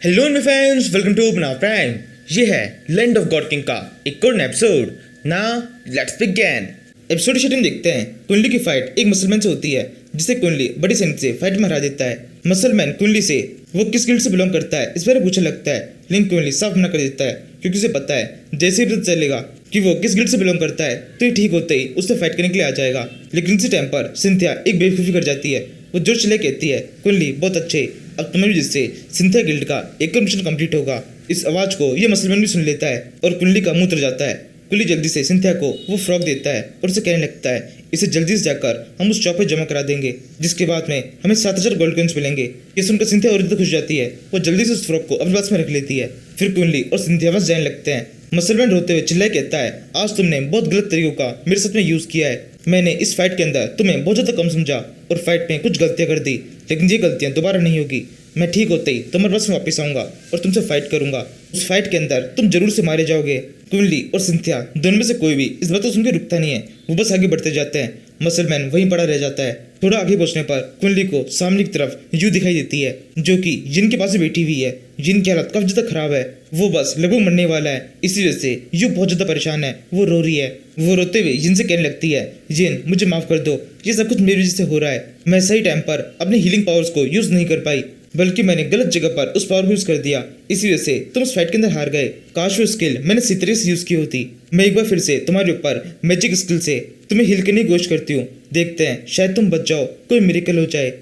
Hello my friends, welcome to अपना prime. ये है लैंड ऑफ गॉड किंग का एक और episode. Now let's begin. Episode schedule देखते हैं। कुंडली की फाइट एक मुसलमान से होती है जिसे कुंडली बड़ी सेना से फाइट में हरा देता है। मुसलमान कुंडली से वो किस गिल्ड से बिलोंग करता है इस बारे पूछने लगता है, लेकिन कुंडली साफ मना कर देता है क्योंकि उसे पता है जैसे ही पता चलेगा कि वो किस गिल्ड से बिलोंग करता है तो ये ठीक होते ही उससे फाइट करने के लिए आ जाएगा। लेकिन इसी टाइम पर सिंथिया एक बेवकूफ़ी कर जाती है। वो जोर से कहती है, कुंडली बहुत अच्छे, अब तुम्हें भी जिससे सिंथिया गिल्ड का एक मिशन कंप्लीट होगा। इस आवाज को ये मुसलमान भी सुन लेता है और कुंडली का मुंह उतर जाता है। कुंडली जल्दी से सिंथिया को वो फ्रॉक देता है और उसे कहने लगता है, इसे जल्दी से जाकर हम उस शॉप पे जमा करा देंगे, जिसके बाद में हमें 7000 गोल्ड कॉइंस मिलेंगे। ये सुनकर सिंथिया और खुश जाती है। वो जल्दी से उस फ्रॉक को अपने पास में रख लेती है। फिर कुंडली और सिंथिया बस जाने लगते हैं। मुसलमान रोते हुए चिल्लाए कहता है, आज तुमने बहुत गलत तरीकों का मेरे साथ में यूज किया है। मैंने इस फाइट के अंदर तुम्हें बहुत ज्यादा कम समझा और फाइट में कुछ गलतियां कर दी, लेकिन ये गलतियां दोबारा नहीं होगी। मैं ठीक होते ही तुम्हारे पास में वापस आऊंगा और तुमसे फाइट करूंगा। उस फाइट के अंदर तुम जरूर से मारे जाओगे। कुंडली और सिंथिया दोनों में से कोई भी इस बात को सुनकर रुकता नहीं है। वो बस आगे बढ़ते जाते हैं। मुसलमान वहीं पड़ा रह जाता है। थोड़ा आगे पहुंचने पर कुंडली को सामने की तरफ यू दिखाई देती है, जो कि जिन के पास में बैठी हुई है। जिन की हालत काफी ज्यादा खराब है। वो बस लगभग मरने वाला है। इसी वजह से यू बहुत ज्यादा परेशान है। वो रो रही है। वो रोते हुए जिन से कहने लगती है, जिन मुझे माफ कर दो, ये सब कुछ मेरी वजह से हो रहा है। मैं सही टाइम पर अपने हीलिंग पावर्स को यूज नहीं कर पाई, बल्कि मैंने गलत जगह पर उस पावर को यूज कर दिया। इसी वजह से तुम उस फाइट के अंदर हार गए। काश वो स्किल मैंने सही तरीके से यूज की होती। मैं एक बार फिर से तुम्हारे ऊपर मैजिक स्किल से तुम्हें हील करने की कोशिश करती हूँ। देखते हैं शायद तुम बच जाओ, कोई मिरेकल हो जाए।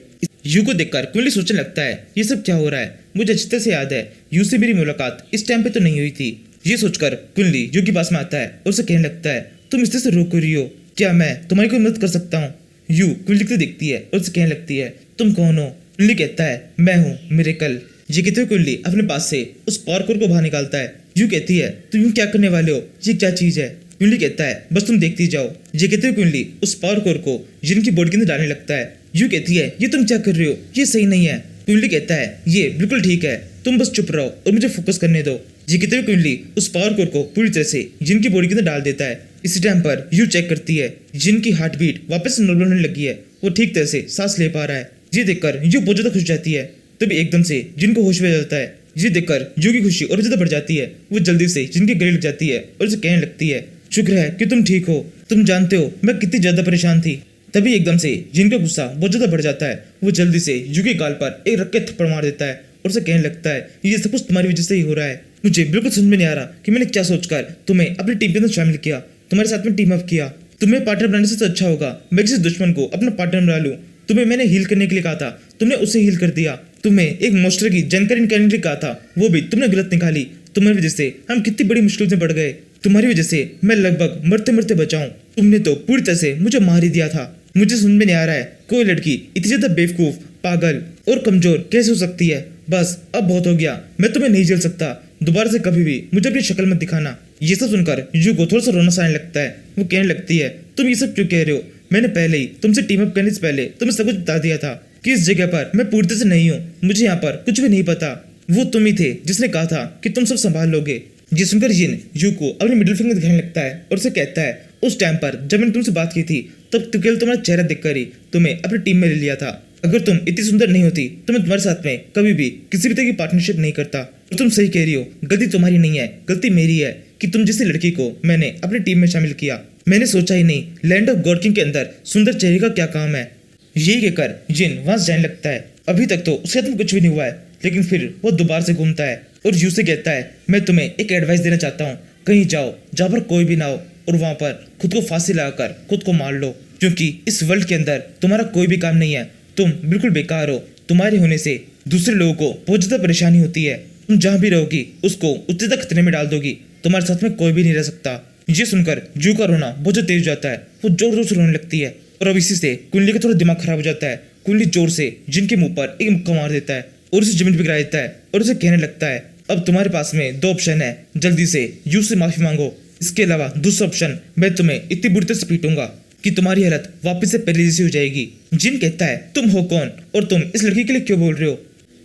यू को देखकर कुंडली सोचने लगता है, ये सब क्या हो रहा है। मुझे अच्छी तरह से याद है यू से मेरी मुलाकात इस टाइम पे तो नहीं हुई थी। ये सोचकर कुंडली यू के पास में आता है और उसे कहने लगता है, तुम इस तरह से रो क्यों रही हो, क्या मैं तुम्हारी कोई मदद कर सकता हूँ। यू कुंडली को देखती है और उसे कहने लगती है, तुम कौन हो। कुंडली कहता है, मैं हूँ मिरेकल। ये कहते हुए कुंडली अपने पास से उस पार्कोर को बाहर निकालता है। यू कहती है, तुम यूं क्या करने वाले हो, ये क्या चीज है। कुंडली कहता है, बस तुम देखती जाओ। ये कहते हुए कुंडली उस पार्कोर को जिनकी बॉडी के अंदर डालने लगता है। यू कहती है, ये तुम क्या कर रहे हो, ये सही नहीं है। कुंडली कहता है, ये बिल्कुल ठीक है, तुम बस चुप रहो और मुझे फोकस करने दो। ये कहते हुए कुंडली उस पार्कोर को पूरी तरह से जिनकी बॉडी के अंदर डाल देता है। इसी टाइम पर यू चेक करती है, जिनकी हार्ट बीट वापस नॉर्मल होने लगी है। वो ठीक तरह से सांस ले पा रहा है। ये देखकर यू बहुत ज्यादा खुश जाती है। तभी एकदम से जिनको होश में आ जाता है। ये देखकर यू की खुशी और ज्यादा बढ़ जाती है। वो जल्दी से जिनके गले लग जाती है और उसे कहने लगती है, शुक्र है कि तुम ठीक हो। तुम जानते हो मैं कितनी ज्यादा परेशान थी। तभी एकदम से जिनका गुस्सा बहुत ज्यादा बढ़ जाता है। वो जल्दी से यू के गाल पर एक रख के थप्पड़ मार देता है और उसे कहने लगता है, ये सब कुछ तुम्हारी वजह से ही हो रहा है। मुझे बिल्कुल समझ में नहीं आ रहा कि मैंने क्या सोचकर तुम्हें अपनी टीम के अंदर शामिल किया, तुम्हारे साथ में टीम अप किया। तुम्हें पार्टनर बनाने से तो अच्छा होगा मैं किसी दुश्मन को अपना पार्टनर बना लूं। तुम्हें मैंने हील करने के लिए कहा था, तुमने उसे हील कर दिया। तुम्हें एक मोस्टर की जानकारी निकालने के लिए कहा था, वो भी तुमने गलत निकाली। तुम्हारी वजह से हम कितनी बड़ी मुश्किल में पड़ गए। तुम्हारी वजह से मैं लगभग मरते मरते बचाऊं। तुमने तो पूरी तरह से मुझे मार ही दिया था। मुझे समझ में नहीं आ रहा है कोई लड़की इतनी ज्यादा बेवकूफ, पागल और कमजोर कैसे हो सकती है। बस अब बहुत हो गया, मैं तुम्हें नहीं झेल सकता। दोबारा से कभी भी मुझे अपनी शक्ल मत दिखाना। ये सब सुनकर यू को थोड़ा सा रोना सा आने लगता है। वो कहने लगती है, तुम ये सब क्यों कह रहे हो। मैंने पहले ही तुमसे टीम अप करने से पहले तुम्हें सब कुछ बता दिया था कि इस जगह पर मैं पूरी तरह से नहीं हूँ। मुझे यहाँ पर कुछ भी नहीं पता। वो तुम ही थे जिसने कहा था कि तुम सब संभाल लोगे। ये सुनकर जिन यू को अपनी मिडिल फिंगर दिखाने लगता है और उसे कहता है, उस टाइम पर जब मैंने तुमसे बात की थी तब केवल तुम्हारा चेहरा देखकर ही तुम्हें अपनी टीम में ले लिया था। अगर तुम इतनी सुंदर नहीं होती तो मैं तुम्हारे साथ में कभी भी किसी भी तरह की पार्टनरशिप नहीं करता। और तुम सही कह रही हो, गलती तुम्हारी नहीं है, गलती मेरी है कि तुम जैसी लड़की को मैंने अपनी टीम में शामिल किया। मैंने सोचा ही नहीं लैंड ऑफ गॉड किंग के अंदर सुंदर चेहरे का क्या काम है। यही कहकर जिन वहां जाने लगता है। अभी तक तो उसके हाथ में कुछ भी नहीं हुआ है, लेकिन फिर वो दोबारा से घूमता है और यू से कहता है, मैं तुम्हें एक एडवाइस देना चाहता हूँ। कहीं जाओ जहाँ पर कोई भी ना हो और वहां पर खुद को फांसी लगाकर खुद को मार लो, क्योंकि इस वर्ल्ड के अंदर तुम्हारा कोई भी काम नहीं है। तुम बिल्कुल बेकार हो। तुम्हारे होने से दूसरे लोगों को बहुत ज्यादा परेशानी होती है। तुम जहाँ भी रहोगी उसको उतने तक खतरे में डाल दोगी। तुम्हारे साथ में कोई भी नहीं रह सकता। ये सुनकर जू का रोना बहुत तेज हो जाता है। वो जोर जोर से रोने लगती है और अब इसी से कुंडली का थोड़ा दिमाग खराब हो जाता है। कुंडली जोर से जिनके मुंह पर एक मुक्का मार देता है और उसे जमीन पर गिरा देता है और उसे कहने लगता है, अब तुम्हारे पास में दो ऑप्शन है, जल्दी से यू से माफी मांगो। इसके अलावा दूसरा ऑप्शन, मैं तुम्हें इतनी बुरी तरह से पीटूंगा कि तुम्हारी हालत वापस से पहले जैसी हो जाएगी। जिन कहता है, तुम हो कौन और तुम इस लड़की के लिए क्यों बोल रहे हो।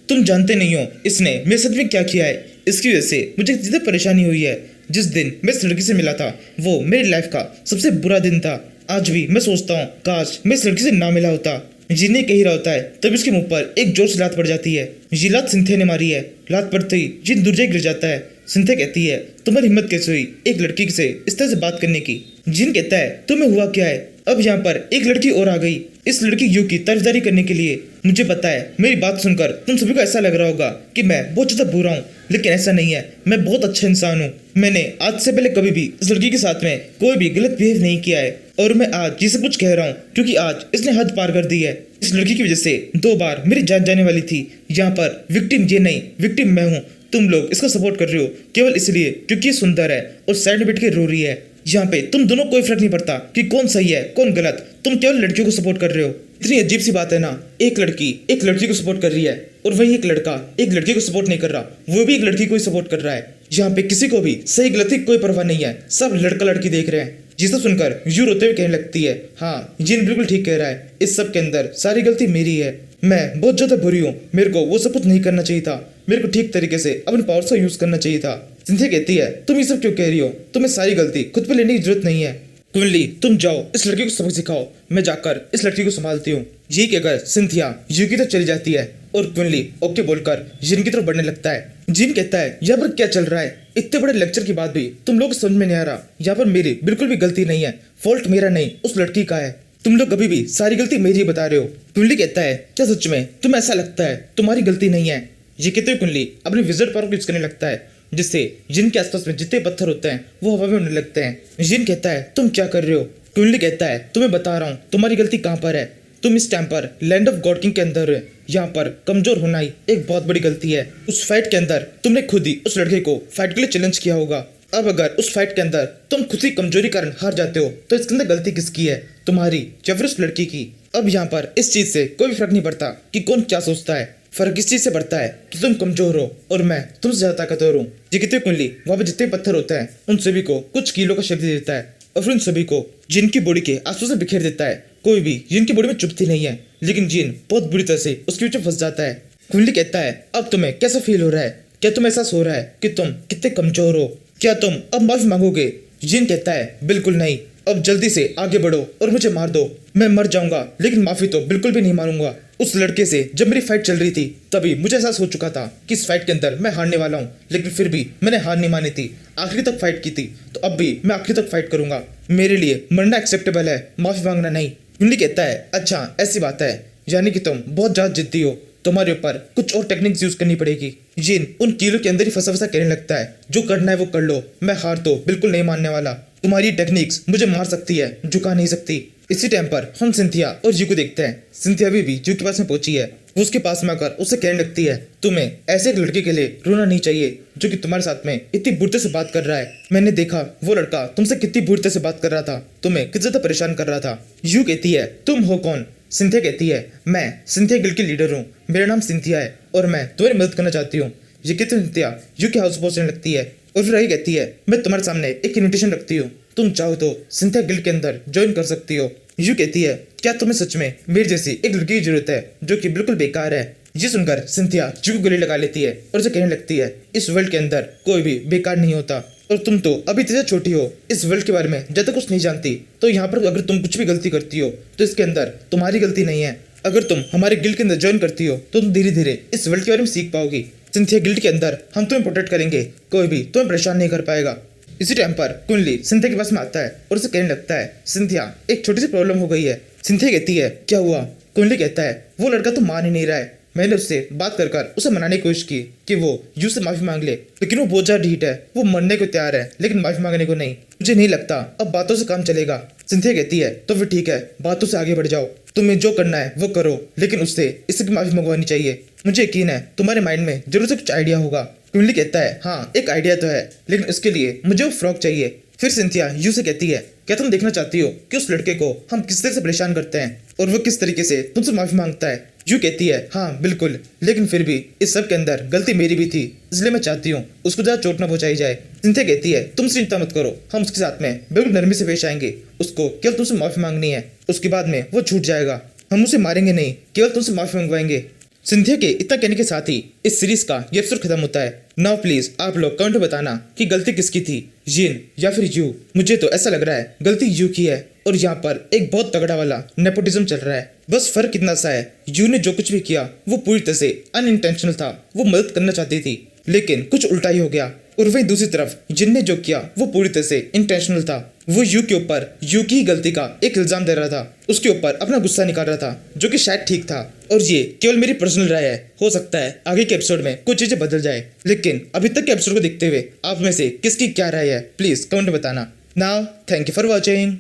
तुम जानते नहीं हो इसने मेरे साथ में क्या किया है। इसकी वजह से मुझे जितनी परेशानी हुई है। जिस दिन मैं इस लड़की से मिला था वो मेरी लाइफ का सबसे बुरा दिन था। आज भी मैं सोचता हूँ काश मैं इस लड़की से ना मिला होता। जिन्हें कह रहा होता है तब इसके मुंह पर एक जोर से लात पड़ जाती है। ये लात सिंथिया ने मारी है। लात पड़ते ही जिन दूर गिर जाता है। सिंथिया कहती है तुम्हारी हिम्मत कैसे हुई एक लड़की से इस तरह से बात करने की। जिन कहता है तुम्हें हुआ क्या है। अब यहाँ पर एक लड़की और आ गई इस लड़की यू की तरफदारी करने के लिए। मुझे पता है मेरी बात सुनकर तुम सभी को ऐसा लग रहा होगा कि मैं बहुत ज्यादा बुरा हूँ, लेकिन ऐसा नहीं है। मैं बहुत अच्छा इंसान हूँ। मैंने आज से पहले कभी भी इस लड़की के साथ में कोई भी गलत बिहेव नहीं किया है और मैं आज ये सब कुछ कह रहा हूँ क्योंकि आज इसने हद पार कर दी है। इस लड़की की वजह से 2 बार मेरी जान जाने वाली थी। यहाँ पर विक्टिम ये नहीं, विक्टिम मैं हूँ। तुम लोग इसका सपोर्ट कर रहे हो केवल इसलिए क्योंकि ये सुंदर है और साइड में बैठ के रो रही है। यहाँ पे तुम दोनों कोई फर्क नहीं पड़ता कि कौन सही है कौन गलत। तुम केवल लड़कियों को सपोर्ट कर रहे हो। इतनी अजीब सी बात है ना, एक लड़की एक लड़की को सपोर्ट कर रही है और वही एक लड़का एक लड़की को सपोर्ट नहीं कर रहा, वो भी एक लड़की को ही सपोर्ट कर रहा है। यहाँ पे किसी को भी सही गलती कोई परवाह नहीं है, सब लड़का लड़की देख रहे हैं। जिसे सुनकर यू रोते हुए कहने लगती है हाँ जिन बिल्कुल ठीक कह रहा है, इस सब के अंदर सारी गलती मेरी है। मैं बहुत ज्यादा बुरी हूँ, मेरे को वो सब कुछ नहीं करना चाहिए था, मेरे को ठीक तरीके से अपने पावर का यूज करना चाहिए था। सिंथिया कहती है तुम ये सब क्यों कह रही हो, तुम्हें सारी गलती खुद पे लेने की जरूरत नहीं है। क्विनली तुम जाओ इस लड़की को सबक सिखाओ, मैं जाकर इस लड़की को संभालती हूँ। ये कहकर सिंथिया यू की तरफ चली जाती है और क्विनली ओके बोलकर जिन की तरफ बढ़ने लगता है। जिन कहता है यहाँ पर क्या चल रहा है, इतने बड़े लेक्चर के बाद भी तुम लोग समझ में नहीं आ रहा। यहाँ पर मेरी बिल्कुल भी गलती नहीं है, फॉल्ट मेरा नहीं उस लड़की का है। तुम लोग कभी भी सारी गलती मेरी ही बता रहे हो। क्विनली कहता है क्या सच में तुम्हें ऐसा लगता है तुम्हारी गलती नहीं है। ये कहते हुए क्विनली अपने विजिट पावर को यूज करने लगता है जिससे जिन के आसपास में जितने पत्थर होते हैं वो हवा में उड़ने लगते हैं। जिन कहता है तुम क्या कर रहे हो। क्विनली कहता है तुम्हें बता रहा हूँ तुम्हारी गलती कहाँ पर है। तुम इस टाइम पर लैंड ऑफ गॉड किंग के अंदर है, यहाँ पर कमजोर होना ही एक बहुत बड़ी गलती है। उस फाइट के अंदर तुमने खुद ही उस लड़के को फाइट के लिए चैलेंज किया होगा। अब अगर उस फाइट के अंदर तुम खुद ही कमजोरी कारण हार जाते हो तो इसके अंदर गलती किसकी है, तुम्हारी या फिर उस लड़की की। अब यहाँ पर इस चीज से कोई फर्क नहीं पड़ता कि कौन क्या सोचता है, फर्क इस चीज से पड़ता है कि तुम कमजोर हो और मैं तुमसे ज्यादा ताकतवर हूँ। ये कितने कुंडली वहाँ पे जितने पत्थर होते हैं उन सभी को कुछ किलो का शक्ति देता है और फिर उन सभी को जिनकी बॉडी के आसपास से बिखेर देता है। कोई भी जिनकी बॉडी में चुभती नहीं है, लेकिन जिन बहुत बुरी तरह से उसके पीछे फंस जाता है। कुंडली कहता है अब तुम्हें कैसा फील हो रहा है, क्या तुम्हें एहसास हो रहा है कि तुम कितने कमजोर हो, क्या तुम अब माफी मांगोगे। जिन कहता है बिल्कुल नहीं, अब जल्दी से आगे बढ़ो और मुझे मार दो, मैं मर जाऊंगा लेकिन माफी तो बिल्कुल भी नहीं मारूंगा। उस लड़के से जब मेरी फाइट चल रही थी तभी मुझे एहसास हो चुका था कि इस फाइट के अंदर मैं हारने वाला हूँ, लेकिन फिर भी मैंने हार नहीं मानी थी, आखिरी तक फाइट की थी, तो अब भी मैं आखिरी तक फाइट करूंगा। मेरे लिए मरना एक्सेप्टेबल है, माफी मांगना नहीं। कुंडली कहता है अच्छा ऐसी बात है, यानी कि तुम बहुत ज्यादा जिद्दी हो, तुम्हारे ऊपर कुछ और टेक्निक्स यूज करनी पड़ेगी। जिन उन कीलों के अंदर ही फंसा फंसा कहने लगता है जो करना है वो कर लो, मैं हार तो बिल्कुल नहीं मानने वाला। तुम्हारी टेक्निक्स मुझे मार सकती है, झुका नहीं सकती। इसी टाइम पर हम सिंथिया और यू को देखते हैं। सिंथिया भी यू के पास में पहुंची है। वो उसके पास में आकर उससे कहने लगती है तुम्हें ऐसे एक लड़के के लिए रोना नहीं चाहिए जो कि तुम्हारे साथ में इतनी बुरी तरह से बात कर रहा है। मैंने देखा वो लड़का तुमसे कितनी बुरी तरह से बात कर रहा था, तुम्हें कितनी ज्यादा परेशान कर रहा था। यू कहती है तुम हो कौन। सिंथिया कहती है मैं सिंथिया गिल्ड की लीडर हूँ, मेरा नाम सिंथिया है और मैं तुम्हारी मदद करना चाहती हूँ। ये कहते सिंथिया यू के हाउस पहुंचने लगती है और फिर यही कहती है मैं तुम्हारे सामने एक इन्विटेशन रखती हूँ, तुम चाहो तो सिंथिया गिल्ड के अंदर ज्वाइन कर सकती हो। यू कहती है क्या तुम्हें सच में मेरी जैसी एक लड़की की जरूरत है जो कि बिल्कुल बेकार है। ये सुनकर सिंथिया यू को गले लगा लेती है और उसे कहने लगती है इस वर्ल्ड के अंदर कोई भी बेकार नहीं होता और तुम तो अभी इतनी छोटी हो, इस वर्ल्ड के बारे में जब तक कुछ नहीं जानती, तो यहाँ पर अगर तुम कुछ भी गलती करती हो तो इसके अंदर तुम्हारी गलती नहीं है। अगर तुम हमारे गिल्ड के अंदर ज्वाइन करती हो तो तुम धीरे धीरे इस वर्ल्ड के बारे में सीख पाओगी। सिंथिया गिल्ड के अंदर हम तुम्हें प्रोटेक्ट करेंगे, कोई भी तुम्हें परेशान नहीं कर पाएगा। इसी टाइम पर कुंडली सिंथिया के पास में आता है और उसे कहने लगता है सिंथिया एक छोटी सी प्रॉब्लम हो गई है। सिंथिया कहती है क्या हुआ। कुंडली कहता है वो लड़का तो मान ही नहीं रहा है, मैंने उससे बात कर कर उसे मनाने की कोशिश की कि वो यू से माफी मांग ले, लेकिन वो बहुत ज्यादा ढीठ है, वो मरने को तैयार है लेकिन माफी मांगने को नहीं। मुझे नहीं लगता अब बातों से काम चलेगा। सिंथिया कहती है तो फिर ठीक है, बातों से आगे बढ़ जाओ, तुम्हें जो करना है वो करो, लेकिन उससे इसकी माफी मंगवानी चाहिए। मुझे यकीन है तुम्हारे माइंड में जरूर से कुछ आइडिया होगा। कुंडली कहता है हाँ एक आइडिया तो है, लेकिन उसके लिए मुझे वो फ्रॉक चाहिए। फिर सिंथिया यू से कहती है क्या तुम देखना चाहती हो कि उस लड़के को हम किस तरह से परेशान करते हैं और वो किस तरीके से तुमसे माफी मांगता है। यू कहती है हाँ बिल्कुल, लेकिन फिर भी इस सब के अंदर गलती मेरी भी थी, इसलिए मैं चाहती हूँ उसको ज्यादा चोट न पहुंचाई जाए। सिंथिया कहती है तुम चिंता मत करो, हम उसके साथ में बिल्कुल नरमी से पेश आएंगे, उसको केवल तुमसे माफी मांगनी है, उसके बाद में वो छूट जाएगा, हम उसे मारेंगे नहीं, केवल तुमसे माफी मंगवाएंगे। सिंधिया के इतना कहने के साथ ही इस सीरीज का ये एपिसोड खत्म होता है। नाउ प्लीज आप लोग कमेंट में बताना कि गलती किसकी थी, जिन या फिर यू। मुझे तो ऐसा लग रहा है गलती यू की है और यहाँ पर एक बहुत तगड़ा वाला नेपोटिज्म चल रहा है। बस फर्क इतना सा है, यू ने जो कुछ भी किया वो पूरी तरह से अनइंटेंशनल था, वो मदद करना चाहती थी लेकिन कुछ उल्टा ही हो गया। और वहीं दूसरी तरफ जिन ने जो किया वो पूरी तरह से इंटेंशनल था। वो यू के ऊपर यू की ही गलती का एक इल्जाम दे रहा था, उसके ऊपर अपना गुस्सा निकाल रहा था, जो कि शायद ठीक था। और ये केवल मेरी पर्सनल राय है, हो सकता है आगे के एपिसोड में कुछ चीजें बदल जाए, लेकिन अभी तक के एपिसोड को देखते हुए आप में से किसकी क्या राय है प्लीज कमेंट में बताना। Now thank you for watching.